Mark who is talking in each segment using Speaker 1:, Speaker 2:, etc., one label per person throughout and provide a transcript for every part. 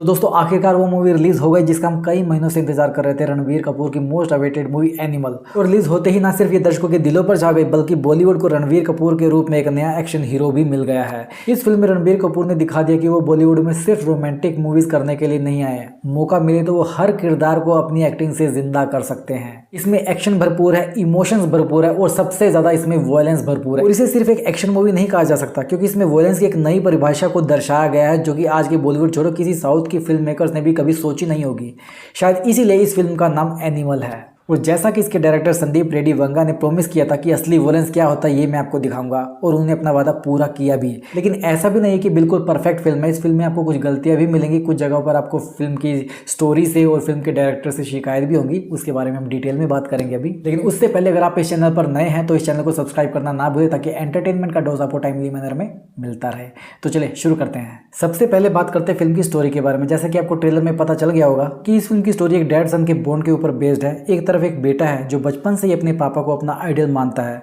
Speaker 1: तो दोस्तों आखिरकार वो मूवी रिलीज हो गई जिसका हम कई महीनों से इंतजार कर रहे थे, रणबीर कपूर की मोस्ट अवेटेड मूवी एनिमल। और रिलीज होते ही ना सिर्फ ये दर्शकों के दिलों पर छा गई बल्कि बॉलीवुड को रणबीर कपूर के रूप में एक नया एक्शन हीरो भी मिल गया है। इस फिल्म में रणबीर कपूर ने दिखा दिया कि वो बॉलीवुड में सिर्फ रोमांटिक मूवीज करने के लिए नहीं आए, मौका मिले तो वो हर किरदार को अपनी एक्टिंग से जिंदा कर सकते हैं। इसमें एक्शन भरपूर है, इमोशंस भरपूर है और सबसे ज्यादा इसमें वायलेंस भरपूर है। और इसे सिर्फ एक एक्शन मूवी नहीं कहा जा सकता क्योंकि इसमें वायलेंस की एक नई परिभाषा को दर्शाया गया है जो कि आज के बॉलीवुड छोड़ो किसी साउथ की फिल्म मेकर्स ने भी कभी सोची नहीं होगी। शायद इसीलिए इस फिल्म का नाम एनिमल है। और जैसा कि इसके डायरेक्टर संदीप रेड्डी वंगा ने प्रॉमिस किया था कि असली वॉयलेंस क्या होता है ये मैं आपको दिखाऊंगा, और उन्होंने अपना वादा पूरा किया भी। लेकिन ऐसा भी नहीं है कि बिल्कुल परफेक्ट फिल्म है। इस फिल्म में आपको कुछ गलतियां भी मिलेंगी, कुछ जगहों पर आपको फिल्म की स्टोरी से और फिल्म के डायरेक्टर से शिकायत भी होंगी। उसके बारे में हम डिटेल में बात करेंगे अभी। लेकिन उससे पहले अगर आप इस चैनल पर नए हैं तो इस चैनल को सब्सक्राइब करना ना भूलें ताकि एंटरटेनमेंट का डोज आपको टाइमली मैनर में मिलता रहे। तो चलिए शुरू करते हैं। सबसे पहले बात करते हैं फिल्म की स्टोरी के बारे में। जैसे कि आपको ट्रेलर में पता चल गया होगा कि इस फिल्म की स्टोरी एक डैड सन के बॉन्ड के ऊपर बेस्ड है। एक तरफ एक बेटा है जो बचपन से ही अपने पापा को अपना आइडल मानता है।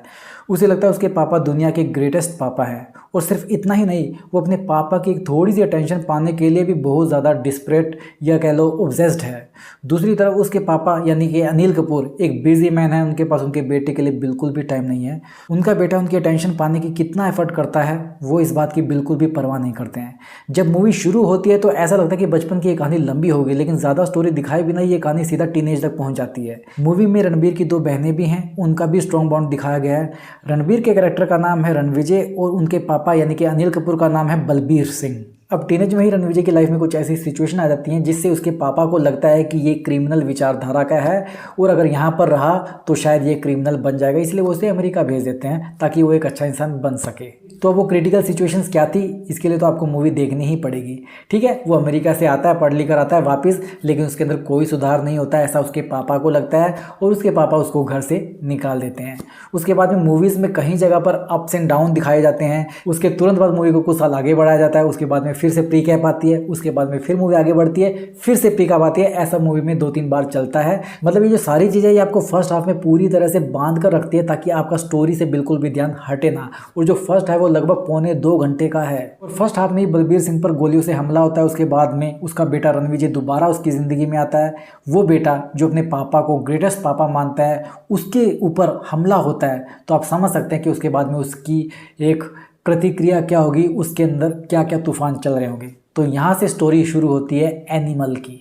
Speaker 1: उसे लगता है उसके पापा दुनिया के ग्रेटेस्ट पापा हैं। और सिर्फ इतना ही नहीं, वो अपने पापा की एक थोड़ी सी अटेंशन पाने के लिए भी बहुत ज़्यादा डिस्परेट या कह लो ऑब्सेस्ड है। दूसरी तरफ उसके पापा यानी कि अनिल कपूर एक बिजी मैन है, उनके पास उनके बेटे के लिए बिल्कुल भी टाइम नहीं है। उनका बेटा उनकी अटेंशन पाने की कितना एफर्ट करता है वो इस बात की बिल्कुल भी परवाह नहीं करते हैं। जब मूवी शुरू होती है तो ऐसा लगता है कि बचपन की ये कहानी लंबी हो गई, लेकिन ज़्यादा स्टोरी दिखाए बिना ये कहानी सीधा टीनेज तक पहुँच जाती है। मूवी में रणबीर की दो बहनें भी हैं, उनका भी स्ट्रॉन्ग बॉन्ड दिखाया गया है। रणबीर के कैरेक्टर का नाम है रणविजय और उनके पापा यानी कि अनिल कपूर का नाम है बलबीर सिंह। अब टीनेज में ही रणविजय की लाइफ में कुछ ऐसी सिचुएशन आ जाती हैं जिससे उसके पापा को लगता है कि ये क्रिमिनल विचारधारा का है और अगर यहाँ पर रहा तो शायद ये क्रिमिनल बन जाएगा, इसलिए वो उसे अमेरिका भेज देते हैं ताकि वो एक अच्छा इंसान बन सके। तो अब वो क्रिटिकल सिचुएशंस क्या थी इसके लिए तो आपको मूवी देखनी ही पड़ेगी। ठीक है, वो अमेरिका से आता है, पढ़ लिख कर आता है वापस, लेकिन उसके अंदर कोई सुधार नहीं होता है ऐसा उसके पापा को लगता है और उसके पापा उसको घर से निकाल देते हैं। उसके बाद में मूवीज़ में कहीं जगह पर अप्स एंड डाउन दिखाए जाते हैं। उसके तुरंत बाद मूवी को कुछ साल आगे बढ़ाया जाता है, उसके बाद में फिर से प्री कैप आती है, उसके बाद में फिर मूवी आगे बढ़ती है, फिर से प्री कैप आती है। ऐसा मूवी में 2-3 बार चलता है। मतलब ये जो सारी चीज़ें ये आपको फर्स्ट हाफ में पूरी तरह से बांध कर रखती है ताकि आपका स्टोरी से बिल्कुल भी ध्यान हटे ना। और जो फर्स्ट है वो लगभग 1.25 घंटे का है। और फर्स्ट हाफ में ही बलबीर सिंह पर गोलियों से हमला होता है। उसके बाद में उसका बेटा रणविजय दोबारा उसकी ज़िंदगी में आता है। वो बेटा जो अपने पापा को ग्रेटेस्ट पापा मानता है उसके ऊपर हमला होता है। तो आप समझ सकते हैं कि उसके बाद में उसकी एक प्रतिक्रिया क्या होगी, उसके अंदर क्या क्या तूफान चल रहे होंगे। तो यहाँ से स्टोरी शुरू होती है एनिमल की।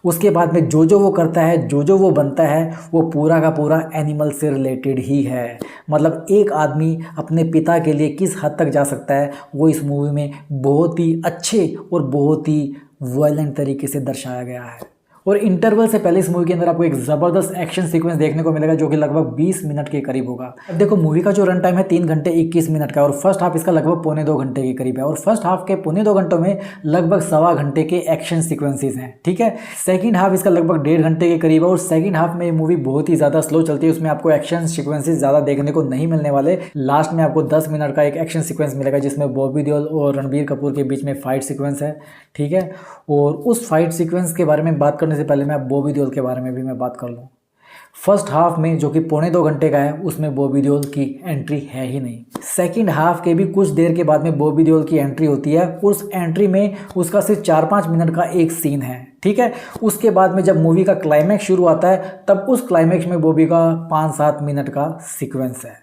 Speaker 1: उसके बाद में जो वो करता है, जो वो बनता है, वो पूरा का पूरा एनिमल से रिलेटेड ही है। मतलब एक आदमी अपने पिता के लिए किस हद तक जा सकता है वो इस मूवी में बहुत ही अच्छे और बहुत ही वायलेंट तरीके से दर्शाया गया है। और इंटरवल से पहले इस मूवी के अंदर आपको एक ज़बरदस्त एक्शन सीक्वेंस देखने को मिलेगा जो कि लगभग 20 मिनट के करीब होगा। अब देखो मूवी का जो रन टाइम है 3 घंटे 21 मिनट का और फर्स्ट हाफ इसका लगभग 1.25 घंटे के करीब है। और फर्स्ट हाफ के 1.25 घंटों में लगभग 1.25 घंटे के एक्शन सीक्वेंसेज हैं। ठीक है, सेकंड हाफ इसका लगभग 1.5 घंटे के करीब है और सेकंड हाफ में ये मूवी बहुत ही ज़्यादा स्लो चलती है। उसमें आपको एक्शन सीक्वेंसेज ज़्यादा देखने को नहीं मिलने वाले। लास्ट में आपको 10 मिनट का एक एक्शन सीक्वेंस मिलेगा जिसमें बॉबी देओल और रणबीर कपूर के बीच में फाइट सीक्वेंस है। ठीक है, और उस फाइट सीक्वेंस के बारे में बात करने से पहले मैं बॉबी देओल के बारे में भी मैं बात कर लूँ। फर्स्ट हाफ में जो कि 1.25 घंटे का है उसमें बॉबी देओल की एंट्री है ही नहीं। सेकंड हाफ के भी कुछ देर के बाद में बॉबी देओल की एंट्री होती है। उस एंट्री में उसका सिर्फ 4-5 मिनट का एक सीन है। ठीक है, उसके बाद में जब मूवी का क्लाइमैक्स शुरू आता है तब उस क्लाइमैक्स में बॉबी का 5-7 मिनट का सीक्वेंस है।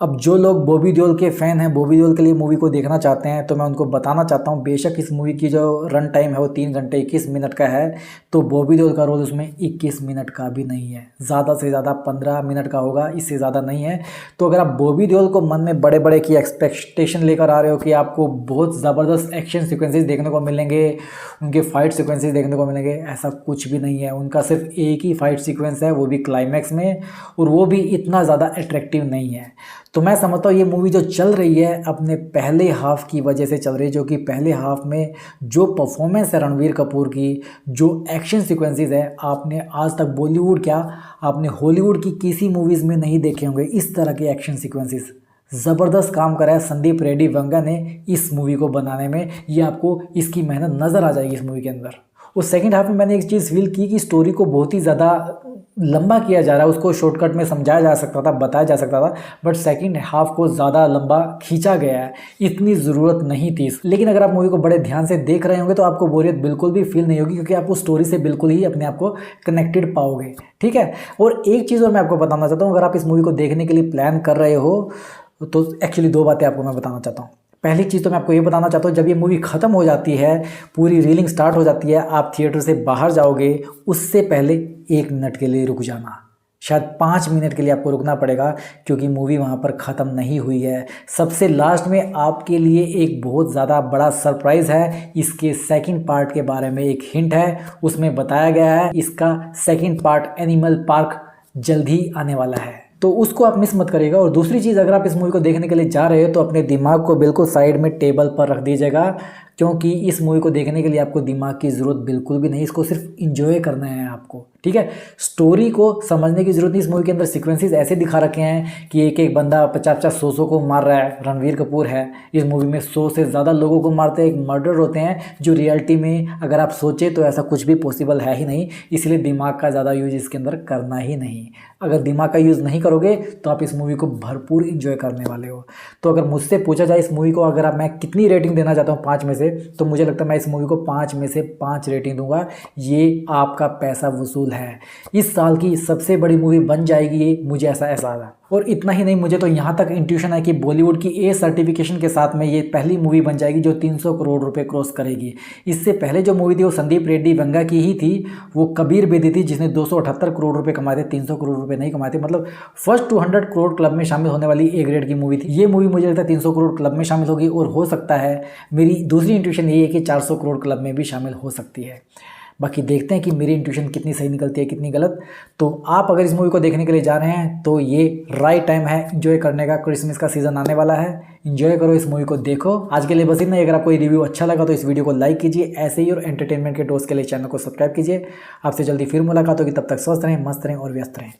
Speaker 1: अब जो लोग बॉबी देओल के फ़ैन हैं, बॉबी देओल के लिए मूवी को देखना चाहते हैं, तो मैं उनको बताना चाहता हूँ बेशक इस मूवी की जो रन टाइम है वो 3 घंटे 21 मिनट का है, तो बॉबी देओल का रोल उसमें 21 मिनट का भी नहीं है, ज़्यादा से ज़्यादा 15 मिनट का होगा, इससे ज़्यादा नहीं है। तो अगर आप बॉबी देओल को मन में बड़े बड़े की एक्सपेक्टेशन लेकर आ रहे हो कि आपको बहुत ज़बरदस्त एक्शन सिक्वेंसेस देखने को मिलेंगे, उनके फाइट सिक्वेंसेस देखने को मिलेंगे, ऐसा कुछ भी नहीं है। उनका सिर्फ एक ही फाइट सिक्वेंस है, वो भी क्लाइमैक्स में, और वो भी इतना ज़्यादा अट्रैक्टिव नहीं है। तो मैं समझता हूँ ये मूवी जो चल रही है अपने पहले हाफ की वजह से चल रही है, जो कि पहले हाफ में जो परफॉर्मेंस है रणबीर कपूर की, जो एक्शन सीक्वेंसेस है, आपने आज तक बॉलीवुड क्या आपने हॉलीवुड की किसी मूवीज़ में नहीं देखे होंगे इस तरह के एक्शन सीक्वेंसेस। ज़बरदस्त काम करा है संदीप रेड्डी वंगा ने इस मूवी को बनाने में, ये आपको इसकी मेहनत नज़र आ जाएगी इस मूवी के अंदर। उस सेकंड हाफ में मैंने एक चीज़ फील की कि स्टोरी को बहुत ही ज़्यादा लंबा किया जा रहा है, उसको शॉर्टकट में समझाया जा सकता था, बताया जा सकता था, बट सेकंड हाफ को ज़्यादा लंबा खींचा गया है, इतनी ज़रूरत नहीं थी। लेकिन अगर आप मूवी को बड़े ध्यान से देख रहे होंगे तो आपको बोरियत बिल्कुल भी फील नहीं होगी, क्योंकि आप उस स्टोरी से बिल्कुल ही अपने आप को कनेक्टेड पाओगे, ठीक है। और एक चीज़ और मैं आपको बताना चाहता हूँ, अगर आप इस मूवी को देखने के लिए प्लान कर रहे हो तो एक्चुअली दो बातें आपको मैं बताना चाहता हूँ। पहली चीज़ तो मैं आपको ये बताना चाहता हूँ, जब ये मूवी ख़त्म हो जाती है, पूरी रीलिंग स्टार्ट हो जाती है, आप थिएटर से बाहर जाओगे, उससे पहले 1 मिनट के लिए रुक जाना, शायद 5 मिनट के लिए आपको रुकना पड़ेगा, क्योंकि मूवी वहाँ पर ख़त्म नहीं हुई है। सबसे लास्ट में आपके लिए एक बहुत ज़्यादा बड़ा सरप्राइज़ है, इसके सेकंड पार्ट के बारे में एक हिंट है, उसमें बताया गया है इसका सेकंड पार्ट एनिमल पार्क जल्द ही आने वाला है, तो उसको आप मिस मत करिएगा। और दूसरी चीज़, अगर आप इस मूवी को देखने के लिए जा रहे हो तो अपने दिमाग को बिल्कुल साइड में टेबल पर रख दीजिएगा, क्योंकि इस मूवी को देखने के लिए आपको दिमाग की ज़रूरत बिल्कुल भी नहीं, इसको सिर्फ इंजॉय करना है आपको, ठीक है। स्टोरी को समझने की ज़रूरत नहीं। इस मूवी के अंदर सीक्वेंसेस ऐसे दिखा रखे हैं कि एक एक बंदा 50-100 को मार रहा है। रणवीर कपूर है इस मूवी में 100 से ज़्यादा लोगों को मारते हैं, एक मर्डर होते हैं, जो रियलिटी में अगर आप सोचें तो ऐसा कुछ भी पॉसिबल है ही नहीं, इसलिए दिमाग का ज़्यादा यूज इसके अंदर करना ही नहीं। अगर दिमाग का यूज़ नहीं करोगे तो आप इस मूवी को भरपूर इंजॉय करने वाले हो। तो अगर मुझसे पूछा जाए इस मूवी को अगर आप मैं कितनी रेटिंग देना चाहता हूँ 5 में से, तो मुझे लगता है मैं इस मूवी को 5 में से 5 रेटिंग दूंगा। ये आपका पैसा वसूल है, इस साल की सबसे बड़ी मूवी बन जाएगी ये, मुझे ऐसा एहसास है। और इतना ही नहीं, मुझे तो यहाँ तक इंट्यूशन है कि बॉलीवुड की ए सर्टिफिकेशन के साथ में ये पहली मूवी बन जाएगी जो 300 करोड़ रुपए क्रॉस करेगी। इससे पहले जो मूवी थी वो संदीप रेड्डी वेंगा की ही थी, वो कबीर बेदी थी, जिसने 278 करोड़ रुपए कमाए थे, 300 करोड़ रुपए नहीं कमाए थे। मतलब फर्स्ट 200 करोड़ क्लब में शामिल होने वाली ए ग्रेड की मूवी थी। ये मूवी मुझे लगता है 300 करोड़ क्लब में शामिल होगी, और हो सकता है, मेरी दूसरी इंट्यूशन यही है कि 400 करोड़ क्लब में भी शामिल हो सकती है। बाकी देखते हैं कि मेरी इंट्यूशन कितनी सही निकलती है कितनी गलत। तो आप अगर इस मूवी को देखने के लिए जा रहे हैं तो ये राइट टाइम है एंजॉय करने का। क्रिसमस का सीज़न आने वाला है, एंजॉय करो, इस मूवी को देखो। आज के लिए बस इतना ही। अगर आपको ये रिव्यू अच्छा लगा तो इस वीडियो को लाइक कीजिए, ऐसे ही और एंटरटेनमेंट के डोज के लिए चैनल को सब्सक्राइब कीजिए। आपसे जल्दी फिर मुलाकात होगी, तब तक स्वस्थ रहें, मस्त रहें और व्यस्त रहें।